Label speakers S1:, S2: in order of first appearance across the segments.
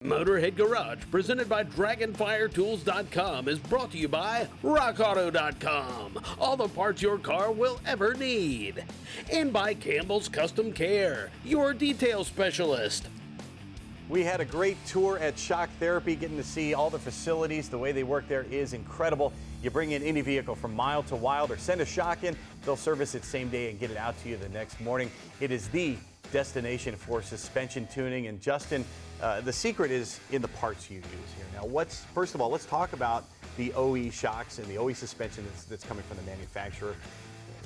S1: Motorhead Garage, presented by DragonfireTools.com, is brought to you by RockAuto.com. All the parts your car will ever need. And by Campbell's Custom Care, your detail specialist.
S2: We had a great tour at Shock Therapy, getting to see all the facilities. The way they work there is incredible. You bring in any vehicle from mild to wild or send a shock in, they'll service it same day and get it out to you the next morning. It is the destination for suspension tuning. And Justin, the secret is in the parts you use here. Now, first of all, let's talk about the OE shocks and the OE suspension that's coming from the manufacturer.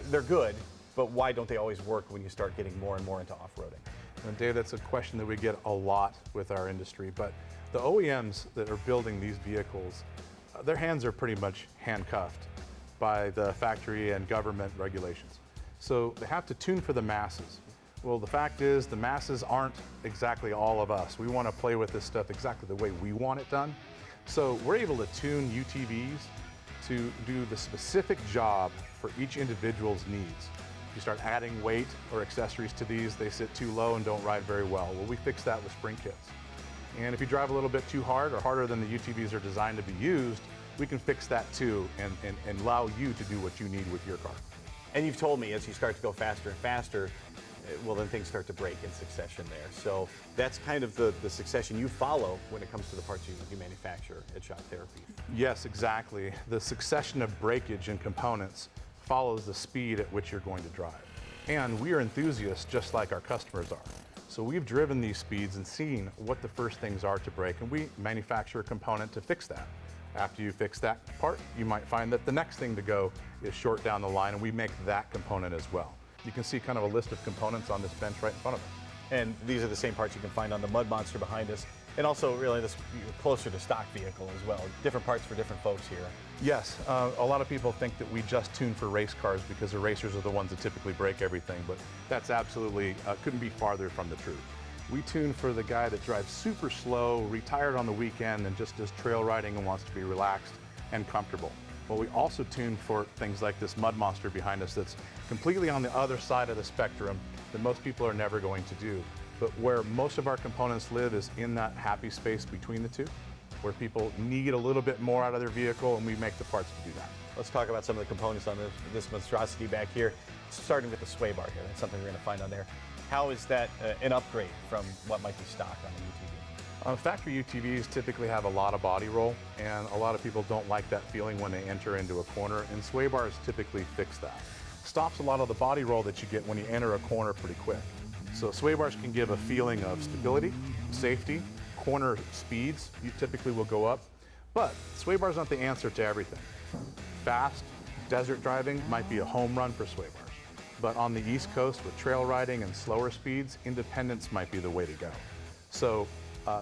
S2: They're good, but why don't they always work when you start getting more and more into off-roading?
S3: And Dave, that's a question that we get a lot with our industry, but the OEMs that are building these vehicles, their hands are pretty much handcuffed by the factory and government regulations. So they have to tune for the masses. Well, the fact is the masses aren't exactly all of us. We want to play with this stuff exactly the way we want it done. So we're able to tune UTVs to do the specific job for each individual's needs. If you start adding weight or accessories to these, they sit too low and don't ride very well. Well, we fix that with spring kits. And if you drive a little bit too hard or harder than the UTVs are designed to be used, we can fix that too and allow you to do what you need with your car.
S2: And you've told me as you start to go faster and faster, well, then things start to break in succession there. So that's kind of the succession you follow when it comes to the parts you manufacture at Shock Therapy.
S3: Yes, exactly. The succession of breakage and components follows the speed at which you're going to drive. And we are enthusiasts just like our customers are. So we've driven these speeds and seen what the first things are to break, and we manufacture a component to fix that. After you fix that part, you might find that the next thing to go is short down the line, and we make that component as well. You can see kind of a list of components on this bench right in front of us.
S2: And these are the same parts you can find on the Mud Monster behind us. And also really this closer to stock vehicle as well. Different parts for different folks here.
S3: Yes, a lot of people think that we just tune for race cars because the racers are the ones that typically break everything, but that's absolutely, couldn't be farther from the truth. We tune for the guy that drives super slow, retired on the weekend, and just does trail riding and wants to be relaxed and comfortable. Well, we also tune for things like this Mud Monster behind us that's completely on the other side of the spectrum that most people are never going to do. But where most of our components live is in that happy space between the two, where people need a little bit more out of their vehicle, and we make the parts to do that.
S2: Let's talk about some of the components on this monstrosity back here, starting with the sway bar here. That's something we're going to find on there. How is that an upgrade from what might be stock on the UTV?
S3: Factory UTVs typically have a lot of body roll, and a lot of people don't like that feeling when they enter into a corner, and sway bars typically fix that. Stops a lot of the body roll that you get when you enter a corner pretty quick. So sway bars can give a feeling of stability, safety, corner speeds, you typically will go up, but sway bars aren't the answer to everything. Fast, desert driving might be a home run for sway bars, but on the East Coast with trail riding and slower speeds, independence might be the way to go. So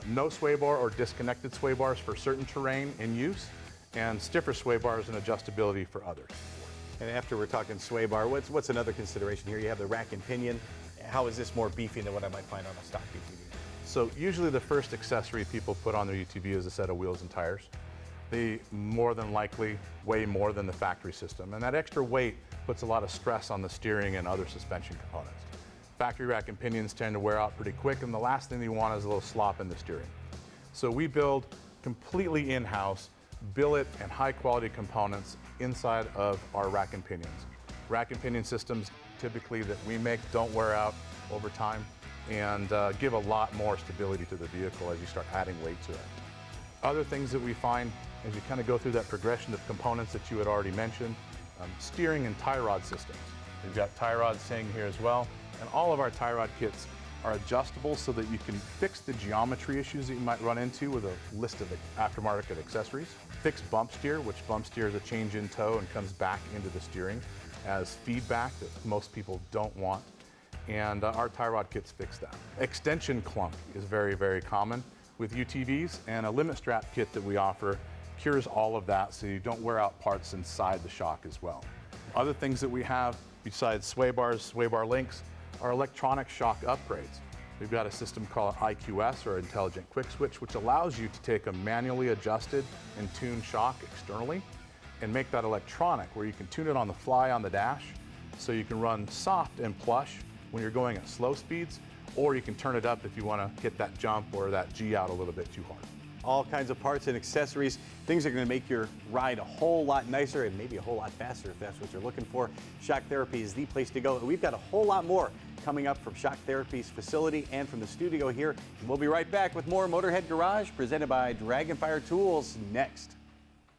S3: no sway bar or disconnected sway bars for certain terrain in use, and stiffer sway bars and adjustability for others.
S2: And after we're talking sway bar, what's another consideration here? You have the rack and pinion. How is this more beefy than what I might find on a stock UTV?
S3: So usually the first accessory people put on their UTV is a set of wheels and tires. They more than likely weigh more than the factory system, and that extra weight puts a lot of stress on the steering and other suspension components. Factory rack and pinions tend to wear out pretty quick, and the last thing you want is a little slop in the steering. So we build completely in-house, billet and high-quality components inside of our rack and pinions. Rack and pinion systems typically that we make don't wear out over time and give a lot more stability to the vehicle as you start adding weight to it. Other things that we find as you kind of go through that progression of components that you had already mentioned, steering and tie rod systems. We've got tie rods sitting here as well, and all of our tie rod kits are adjustable so that you can fix the geometry issues that you might run into with a list of aftermarket accessories. Fix bump steer, which bump steer is a change in tow and comes back into the steering as feedback that most people don't want. And our tie rod kits fix that. Extension clunk is very, very common with UTVs, and a limit strap kit that we offer cures all of that so you don't wear out parts inside the shock as well. Other things that we have besides sway bars, sway bar links, are electronic shock upgrades. We've got a system called IQS, or Intelligent Quick Switch, which allows you to take a manually adjusted and tuned shock externally and make that electronic, where you can tune it on the fly on the dash, so you can run soft and plush when you're going at slow speeds, or you can turn it up if you want to get that jump or that G out a little bit too hard.
S2: All kinds of parts and accessories, things that are going to make your ride a whole lot nicer and maybe a whole lot faster if that's what you're looking for. Shock Therapy is the place to go. And we've got a whole lot more coming up from Shock Therapy's facility and from the studio here. And we'll be right back with more Motorhead Garage presented by Dragonfire Tools next.